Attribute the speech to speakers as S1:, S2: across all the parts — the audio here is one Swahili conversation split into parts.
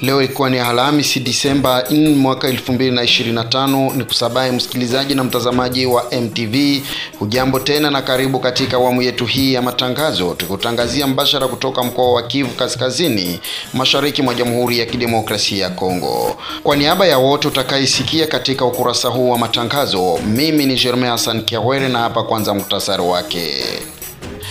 S1: Leo ilikuwa ni Alhamisi Disemba 4 mwaka 2025. Ni kusabahi msikilizaji na mtazamaji wa MTV. Hujambo tena na karibu katika awamu yetu hii ya matangazo. Tukutangazia mbashara kutoka mkoa wa Kivu Kaskazini, mashariki mwa Jamhuri ya Kidemokrasia ya Kongo. Kwa niaba ya wote utakaisikia katika ukurasa huu wa matangazo, mimi ni Jeremy Hassan Kiawere na hapa kwanza muhtasari wake.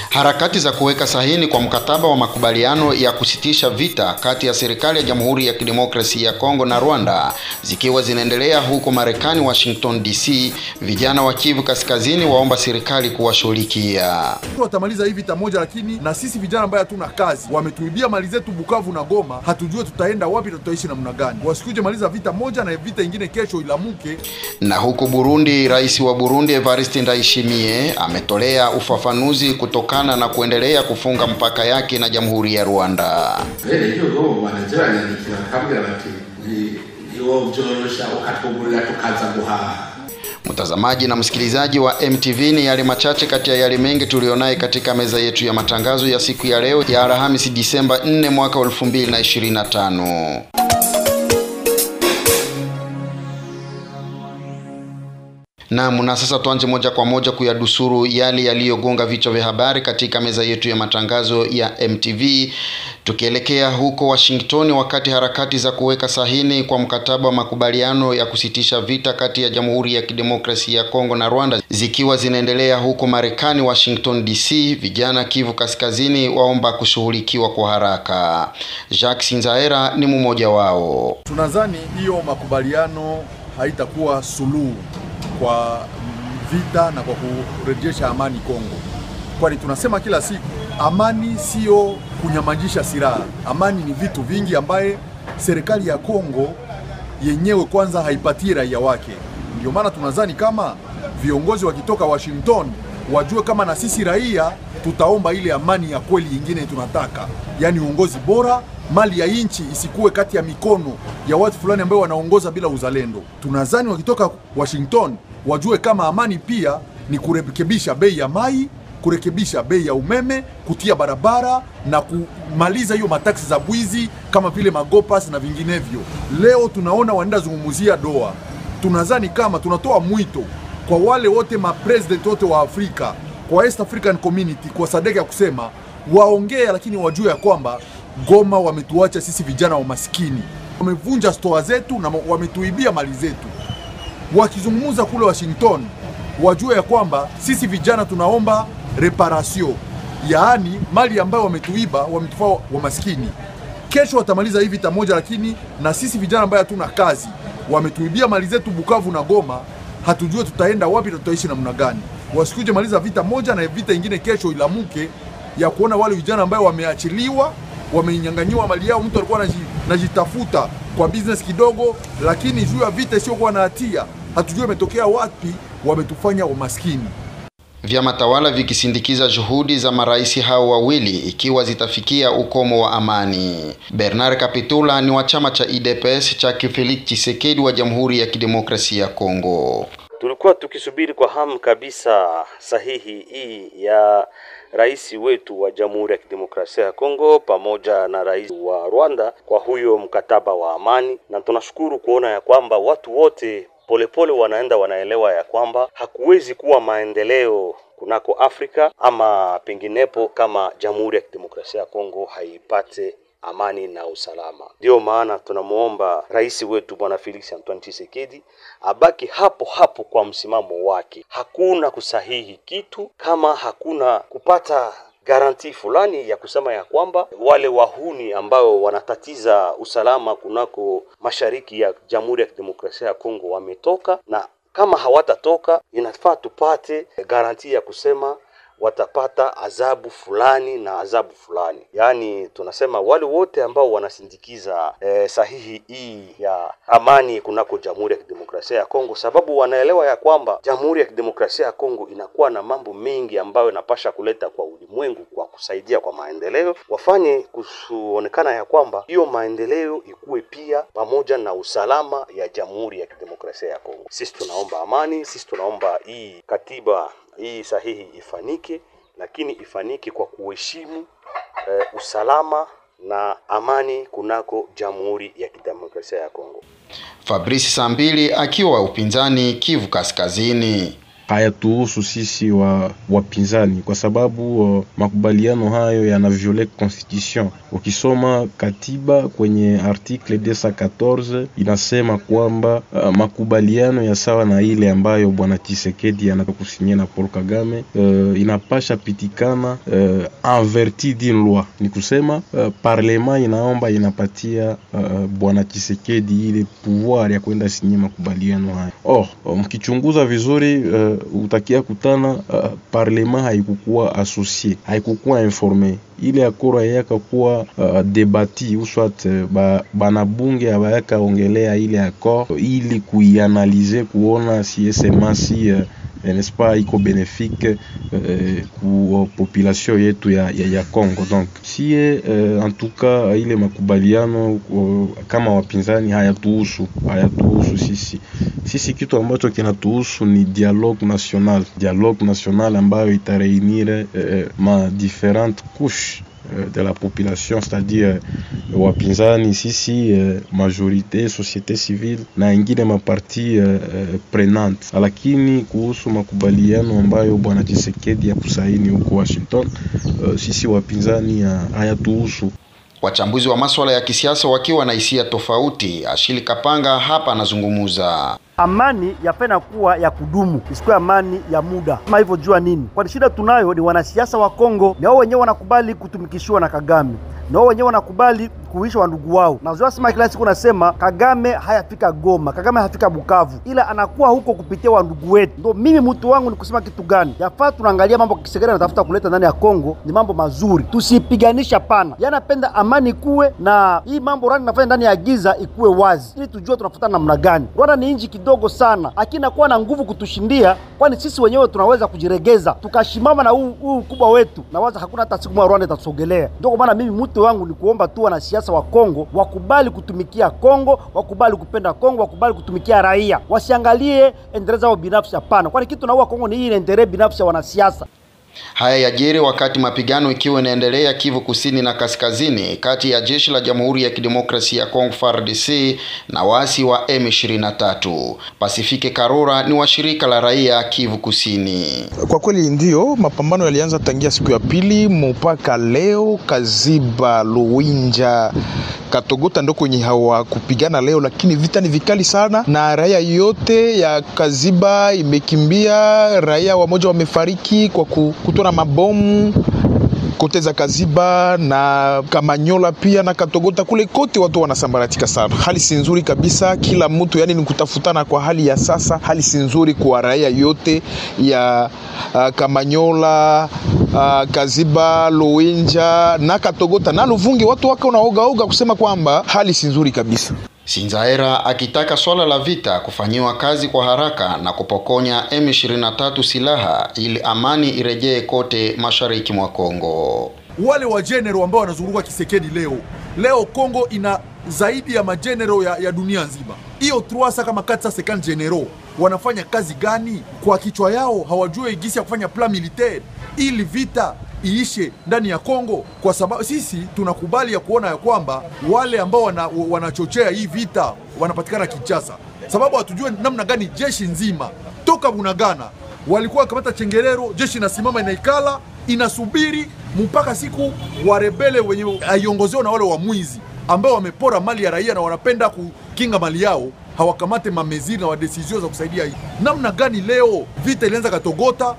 S1: Harakati za kuweka sahihi kwa mkataba wa makubaliano ya kusitisha vita kati ya serikali ya Jamhuri ya Kidemokrasia ya Kongo na Rwanda zikiwa zinaendelea huko Marekani, Washington DC, vijana wa Kivu Kaskazini waomba serikali kuwashughulikia.
S2: Tutamaliza hivi vita moja, lakini na sisi vijana ambao hatuna kazi wametuibia mali zetu Bukavu na Goma, hatujue tutaenda wapi na tutaishi namna gani. Wasikuje maliza vita moja na vita nyingine kesho ilamuke.
S1: Na huko Burundi, rais wa Burundi Evariste Ndayishimiye ametolea ufafanuzi kutoka na kuendelea kufunga mpaka yake na Jamhuri ya Rwanda. Mtazamaji na msikilizaji wa MTV, ni yale machache kati ya yale mengi tulionaye katika meza yetu ya matangazo ya siku ya leo ya Alhamisi Disemba 4 mwaka 2025. Na sasa tuanze moja kwa moja kuyadusuru yale yaliyogonga vichwa vya habari katika meza yetu ya matangazo ya MTV. Tukielekea huko Washington, wakati harakati za kuweka sahihi kwa mkataba wa makubaliano ya kusitisha vita kati ya Jamhuri ya Kidemokrasia ya Kongo na Rwanda zikiwa zinaendelea huko Marekani, Washington DC, vijana Kivu Kaskazini waomba kushughulikiwa kwa haraka. Jacques Sinzaera ni mmoja wao.
S2: Tunadhani hiyo makubaliano haitakuwa suluhu kwa vita na kwa kurejesha amani Kongo. Kwani tunasema kila siku amani sio kunyamazisha silaha. Amani ni vitu vingi ambaye serikali ya Kongo yenyewe kwanza haipatii raia wake. Ndio maana tunadhani kama viongozi wakitoka Washington wajue kama na sisi raia tutaomba ile amani ya kweli nyingine tunataka. Yaani uongozi bora, mali ya nchi isikuwe kati ya mikono ya watu fulani ambao wanaongoza bila uzalendo. Tunadhani wakitoka Washington wajue kama amani pia ni kurekebisha bei ya mai, kurekebisha bei ya umeme, kutia barabara na kumaliza hiyo mataksi za bwizi kama vile magopas na vinginevyo. Leo tunaona wanaenda zungumzia Doha. Tunadhani kama tunatoa mwito kwa wale wote mapresident wote wa Afrika, kwa East African Community, kwa SADC ya kusema waongea, lakini wajue ya kwamba Goma wametuacha sisi vijana wa maskini. Wamevunja stoa zetu na wametuibia mali zetu. Wakizungumza kule Washington wajue ya kwamba sisi vijana tunaomba reparation, yaani mali ambayo wametuiba, wametufaa wa maskini. Kesho watamaliza hivi vita moja, lakini na sisi vijana ambao hatuna kazi wametuibia mali zetu Bukavu na Goma, hatujue tutaenda wapi na tutaishi namna gani. Wasikuje maliza vita moja na vita nyingine kesho ilamuke, ya kuona wale vijana ambao wameachiliwa, wamenyang'anywa mali yao. Mtu alikuwa anajitafuta kwa business kidogo, lakini juu ya vita sio kwa na hatia, hatujue imetokea wapi, wametufanya umaskini.
S1: Vyama tawala vikisindikiza juhudi za marais hao wawili ikiwa zitafikia ukomo wa amani. Bernard Kapitula ni wa chama cha UDPS cha Felix Tshisekedi wa Jamhuri ya Kidemokrasia ya Kongo.
S3: Tulikuwa tukisubiri kwa hamu kabisa sahihi hii ya rais wetu wa Jamhuri ya Kidemokrasia ya Kongo pamoja na rais wa Rwanda kwa huyo mkataba wa amani, na tunashukuru kuona ya kwamba watu wote polepole wanaelewa ya kwamba hakuwezi kuwa maendeleo kunako Afrika ama penginepo kama Jamhuri ya Kidemokrasia ya Kongo haipate amani na usalama. Ndio maana tunamuomba rais wetu Bwana Felix Antoine Tshisekedi abaki hapo hapo kwa msimamo wake. Hakuna kusahihi kitu kama hakuna kupata garanti fulani ya kusema ya kwamba wale wahuni ambao wanatatiza usalama kunako mashariki ya Jamhuri ya Kidemokrasia ya Kongo wametoka, na kama hawatatoka inafaa tupate garanti ya kusema watapata adhabu fulani na adhabu fulani. Yaani tunasema wale wote ambao wanasindikiza sahihi hii ya amani kunako Jamhuri ya Kidemokrasia ya Kongo, sababu wanaelewa ya kwamba Jamhuri ya Kidemokrasia ya Kongo inakuwa na mambo mengi ambayo inapasha kuleta kwa ulimwengu kwa kusaidia kwa maendeleo, wafanye kuonekana ya kwamba hiyo maendeleo ikuwe pia pamoja na usalama ya Jamhuri ya Kidemokrasia ya Kongo. Sisi tunaomba amani, sisi tunaomba hii katiba hii sahihi ifanike, lakini ifanike kwa kuheshimu usalama na amani kunako Jamhuri ya Kidemokrasia ya Kongo.
S1: Fabrice Sambili akiwa upinzani Kivu Kaskazini.
S4: Hayatuhusu sisi wapinzani kwa sababu makubaliano hayo yana viole constitution. Ukisoma katiba kwenye article 214 inasema kwamba makubaliano ya sawa na ile ambayo bwana Tshisekedi anataka kusinyia na Paul Kagame inapasha pitikana en vertu d'une loi. Ni kusema parlement inaomba inapatia bwana Tshisekedi ile pouvoir ya kwenda sinyia makubaliano hayo. Mkichunguza vizuri utakia kutana parlement haikukuwa associé, haikukuwa informé. Ile akora yaka kuwa debati uswat banabunge abayaka ongelea ile accord ili kuianalize kuona si SMC n'est-ce pas iko bénéfique ku population yetu ya Congo. Donc si en tout cas ile makubaliano kama wapinzani hayatuhusu sisi kitu ambacho kinatuhusu ni dialogue national ambayo itareunir ma différentes couches de la population, c'est-à-dire wapinzani sisi majorité société civile na ingine maparti prenante. Lakini kuhusu makubaliano ambayo bwana Tshisekedi ya kusaini huko Washington, sisi wapinzani hayatuhusu.
S1: Wachambuzi wa masuala ya kisiasa wakiwa na hisia tofauti. Ashili Kapanga hapa anazungumuza.
S5: Amani yapena kuwa ya kudumu, isikuwe amani ya muda. Kama hivyo jua nini? Kwa shida tunayo ni wanasiasa wa Kongo, ni wao wenyewe wanakubali kutumikishiwa na Kagame. Na wao wenyewe wanakubali kuisha wandugu wao. Na zoa sema kila siku nasema Kagame hayafika Goma, Kagame hayafika Bukavu, ila anakuwa huko kupitia wandugu wetu. Ndio mimi mtu wangu ni kusema kitu gani? Yafaa tunaangalia mambo Kisekedi anatafuta kuleta ndani ya Kongo ni mambo mazuri. Tusipiganisha pana. Yanapenda amani kuwe na hii mambo rani nafanya ndani ya giza ikuwe wazi. Ili tujue tunafuata namna gani. Rwanda ni nchi kidogo sana. Akina kuwa na nguvu kutushindia, kwani sisi wenyewe tunaweza kujiregeza. Tukashimama na huu kubwa wetu. Na waza hakuna hata siku Rwanda itasogelea. Ndio kwa maana mimi mtu wangu ni kuomba tu wanasiasa wa Kongo wakubali kutumikia Kongo, wakubali kupenda Kongo, wakubali kutumikia raia. Wasiangalie endeleza wao binafsi hapana. Kwani kitu naua Kongo ni hii endelea binafsi ya wanasiasa.
S1: Haya yajiri wakati mapigano ikiwa inaendelea Kivu Kusini na Kaskazini kati ya jeshi la Jamhuri ya Kidemokrasia ya Kongo FARDC na waasi wa M23. Pasifike Karura ni wa shirika la raia Kivu Kusini.
S6: Kwa kweli ndio mapambano yalianza tangia siku ya pili mpaka leo. Kaziba, Luinja, Katogota ndo kwenye hawa kupigana leo, lakini vita ni vikali sana na raia yote ya Kaziba imekimbia. Raia wamoja wamefariki kwa kutona mabomu kote za Kaziba na Kamanyola pia na Katogota, kule kote watu wanasambaratika sana. Hali si nzuri kabisa, kila mtu yani ni kutafutana kwa hali ya sasa. Hali si nzuri kwa raia yote ya Kamanyola, Kaziba, Luinja na Katogota na Luvungi. Watu wake wanaoga kusema kwamba hali si nzuri kabisa.
S1: Sinzaera akitaka swala la vita kufanyiwa kazi kwa haraka na kupokonya M23 silaha ili amani irejee kote mashariki mwa Kongo.
S2: Wale wa general ambao wanazunguka Tshisekedi leo Kongo ina zaidi ya majenero ya dunia nzima. Hiyo 3 kama 450 general wanafanya kazi gani? Kwa kichwa yao hawajui gisi ya kufanya plan militaire ili vita iishe ndani ya Kongo. Kwa sababu sisi tunakubali ya kuona ya kwamba wale ambao wanachochea hii vita wanapatikana Kinshasa. Sababu hatujue namna gani jeshi nzima toka Bunagana walikuwa kamata Chengerero, jeshi inasimama inaikala inasubiri mpaka siku warebele wenye aiongozewa na wale wa mwizi ambao wamepora mali ya raia na wanapenda kukinga mali yao hawakamate mameziri na wadesizio za kusaidia hii. Namna gani leo vita ilianza Katogota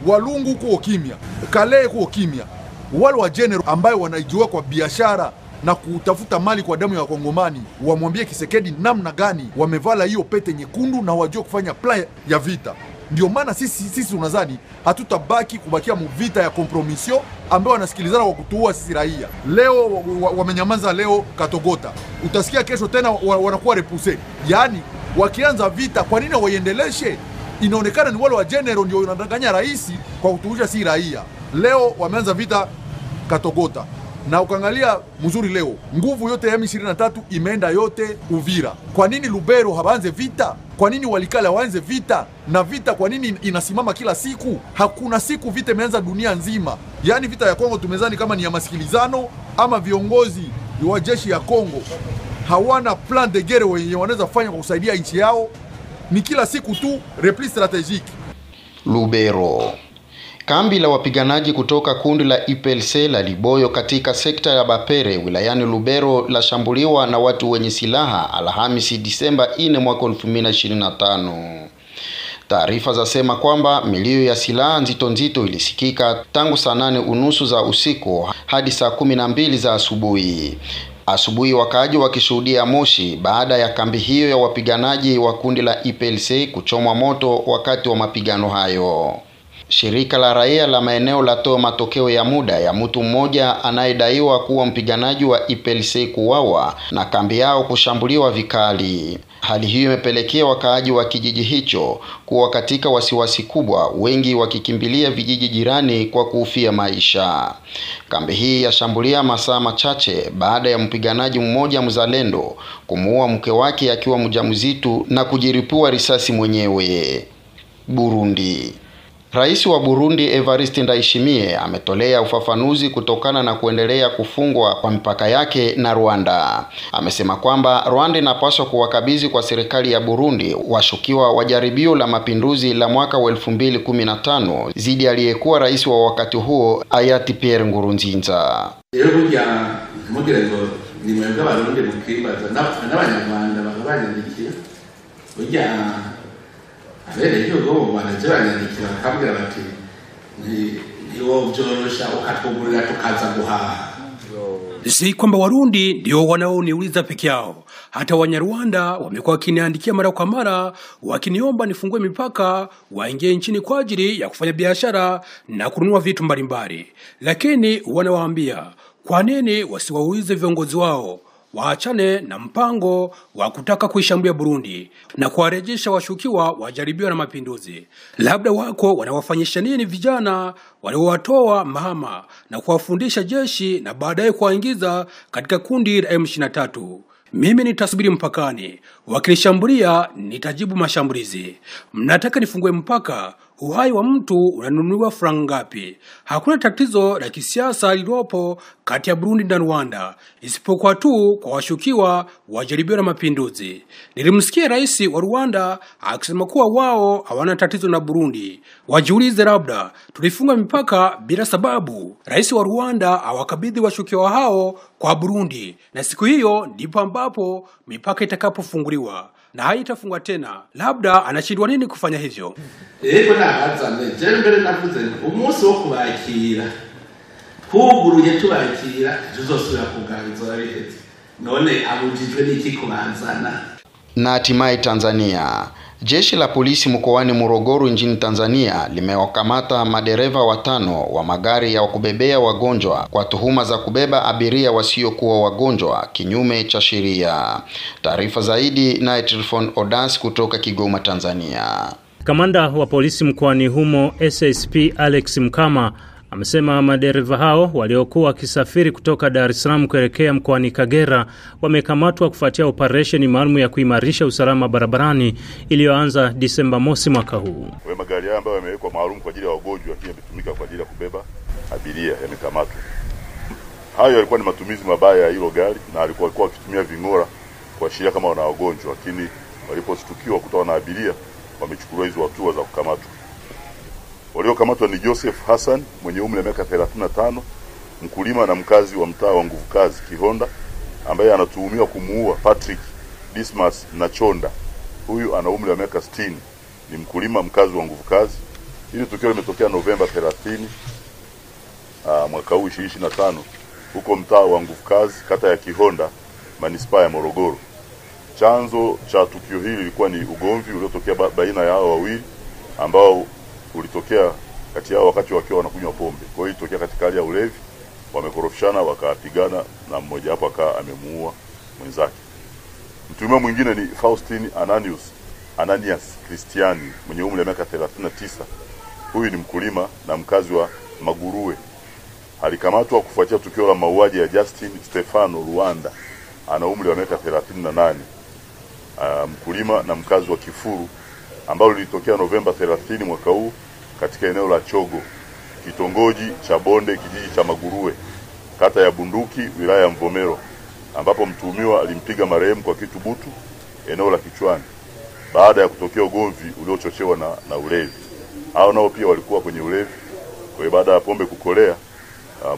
S2: Walungu kuo kimya, Kale kuo kimya. Wale wa general ambayo wanaijua kwa biashara na kutafuta mali kwa damu ya Kongomani wamwambie Tshisekedi namna gani wamevala hiyo pete nyekundu na wajue kufanya plan ya vita. Ndio maana sisi tunazani hatutabaki kubakia mvita ya kompromisio ambao wanasikilizana kwa kutuua sisi raia. Leo wamenyamaza leo Katogota. Utasikia kesho tena wanakuwa repousse. Yaani wakianza vita kwa nini waiendeleshe? Inaonekana ni wale wa general ndio wanadanganya rais kwa kutuusha si raia. Leo wameanza vita Katogota. Na ukaangalia mzuri leo nguvu yote ya M23 imeenda yote Uvira. Kwa nini Lubero habanze vita? Kwa nini walikala waanze vita? Na vita kwa nini inasimama kila siku? Hakuna siku vita imeanza dunia nzima. Yaani vita ya Kongo tumezani kama ni ya masikilizano, ama viongozi wa jeshi ya Kongo hawana plan de guerre wenye wanaweza fanya kwa kusaidia nchi yao. Ni kila siku tu repli strategique.
S1: Lubero. Kambi la wapiganaji kutoka kundi la IPLC la Liboyo katika sekta ya Bapere wilayani Lubero la shambuliwa na watu wenye silaha Alhamisi Disemba 4 mwaka 2025. Taarifa zasema kwamba milio ya silaha nzito ilisikika tangu saa 8:30 za usiku hadi saa 12 za asubuhi. Asubuhi wakaaji wakishuhudia moshi baada ya kambi hiyo ya wapiganaji wa kundi la IPLC kuchomwa moto wakati wa mapigano hayo. Shirika la raia la maeneo latoa matokeo ya muda ya mtu mmoja anayedaiwa kuwa mpiganaji wa IPLC kuuawa na kambi yao kushambuliwa vikali. Hali hiyo imepelekea wakaaji wa kijiji hicho kuwa katika wasiwasi kubwa, wengi wakikimbilia vijiji jirani kwa kuhofia maisha. Kambi hii yashambulia masaa machache baada ya mpiganaji mmoja mzalendo kumuua mke wake akiwa mjamzito na kujiripua risasi mwenyewe. Burundi. Rais wa Burundi Evariste Ndayishimiye ametolea ufafanuzi kutokana na kuendelea kufungwa kwa mipaka yake na Rwanda. Amesema kwamba Rwanda inapaswa kuwakabidhi kwa serikali ya Burundi washukiwa wa jaribio la mapinduzi la mwaka wa 2015 zidi aliyekuwa rais wa wakati huo hayati Pierre Nkurunziza.
S7: Ni mwenge Barundi mukimbaza n'abanyarwanda bakabanyandikiye burya abere y'ugo banaziranyandikira bakabwira bati niwo byorosha ukatugurira tukaza guhaha.
S8: Si kwamba Warundi ndio wanaoniuliza peke yao. Hata Wanyarwanda wamekuwa wakiniandikia mara kwa mara wakiniomba nifungue mipaka waingie nchini kwa ajili ya kufanya biashara na kununua vitu mbalimbali. Lakini wanawaambia kwa nini wasiwaulize viongozi wao waachane na mpango wa kutaka kuishambulia Burundi na kuwarejesha washukiwa wa jaribio la mapinduzi. Labda wako wanawafanyisha nini vijana waliowatoa mahama na kuwafundisha jeshi na baadaye kuwaingiza katika kundi la M23. Mimi nitasubiri mpakani, wakinishambulia nitajibu mashambulizi. Mnataka nifungue mpaka? Uhai wa mtu unanunuliwa franga ngapi? Hakuna tatizo la kisiasa lilopo kati ya Burundi na Rwanda, isipokuwa tu kwa washukiwa wa jaribio la mapinduzi. Nilimsikia rais wa Rwanda akisema kuwa wao hawana tatizo na Burundi. Wajiulize labda tulifunga mipaka bila sababu. Rais wa Rwanda awakabidhi washukiwa hao kwa Burundi, na siku hiyo ndipo ambapo mipaka itakapofunguliwa na haitafungwa tena. Labda anashindwa nini kufanya hivyo?
S7: Ego nabazane jembere navuze umunsi wo kubakira huguruye tubakira tuzosubira kuganza biheze none abujijwe n'iki kubanzana.
S1: Na hatimaye Tanzania. Jeshi la polisi mkoani Morogoro nchini Tanzania limewakamata madereva 5 wa magari ya kubebea wagonjwa kwa tuhuma za kubeba abiria wasiokuwa wagonjwa kinyume cha sheria. Taarifa zaidi na Trifon Odas kutoka Kigoma, Tanzania.
S9: Kamanda wa polisi mkoani humo SSP Alex Mkama amesema madereva hao waliokuwa wakisafiri kutoka Dar es Salaam kuelekea mkoani Kagera wamekamatwa kufuatia operation maalum ya kuimarisha usalama barabarani iliyoanza Disemba mosi mwaka huu.
S10: Magari haya ambayo yamewekwa maalum kwa ajili ya wagonjwa lakini yametumika kwa ajili ya kubeba abiria yamekamatwa. Hayo yalikuwa ni matumizi mabaya ya hilo gari na alikuwa akitumia ving'ora kuashiria kama wana wagonjwa, lakini walipostukiwa kutoa na abiria wamechukuliwa hizo hatua za kukamatwa. Waliokamatwa ni Joseph Hassan mwenye umri wa miaka 35, mkulima na mkazi wa mtaa wa Nguvukazi Kihonda, ambaye anatuhumiwa kumuua Patrick Dismas Nachonda. Huyu ana umri wa miaka 60, ni mkulima mkazi wa Nguvukazi. Hili tukio limetokea Novemba 30 mwaka huu 2025 huko mtaa wa Nguvukazi, kata ya Kihonda, manispaa ya Morogoro. Chanzo cha tukio hili lilikuwa ni ugomvi uliotokea baina ya hao wawili ambao ulitokea kati yao wakati wakiwa wanakunywa pombe. Kwa hiyo ilitokea katika hali ya ulevi, wamekorofishana wakapigana na mmoja hapo akawa amemuua mwenzake. Mtuhumiwa mwingine ni Faustin Ananias Christiani mwenye umri wa miaka 39. Huyu ni mkulima na mkazi wa Maguruwe. Alikamatwa kufuatia tukio la mauaji ya Justin Stefano Rwanda, ana umri wa miaka 38. mkulima na mkazi wa Kifuru, ambalo lilitokea Novemba 30 mwaka huu katika eneo la Chogo, kitongoji cha Bonde, kijiji cha Maguruwe, kata ya Bunduki, wilaya ya Mvomero, ambapo mtuhumiwa alimpiga marehemu kwa kitu butu eneo la kichwani baada ya kutokea ugomvi uliochochewa na ulevi. Hao nao pia walikuwa kwenye ulevi. Kwa hiyo baada ya pombe kukolea,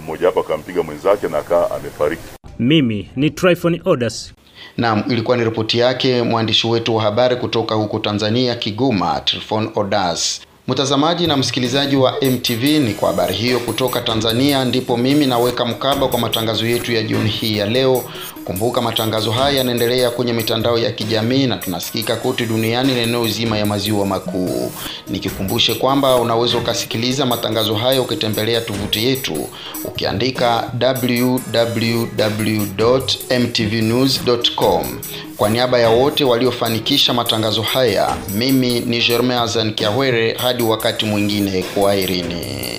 S10: mmoja hapo akampiga mwenzake na akaa amefariki.
S9: Mimi ni Tryphon Odas.
S1: Naam, ilikuwa ni ripoti yake mwandishi wetu wa habari kutoka huko Tanzania, Kigoma, Tryphon Odas. Mtazamaji na msikilizaji wa MTV, ni kwa habari hiyo kutoka Tanzania ndipo mimi naweka mkaba kwa matangazo yetu ya jioni hii ya leo. Kumbuka matangazo haya yanaendelea kwenye mitandao ya kijamii na tunasikika kote duniani na eneo zima ya maziwa makuu. Nikikumbushe kwamba unaweza kusikiliza matangazo haya ukitembelea tovuti yetu ukiandika www.mtvnews.com. Kwa niaba ya wote waliofanikisha matangazo haya, mimi ni Germain Azan Kiawere. Hadi wakati mwingine, kwaherini.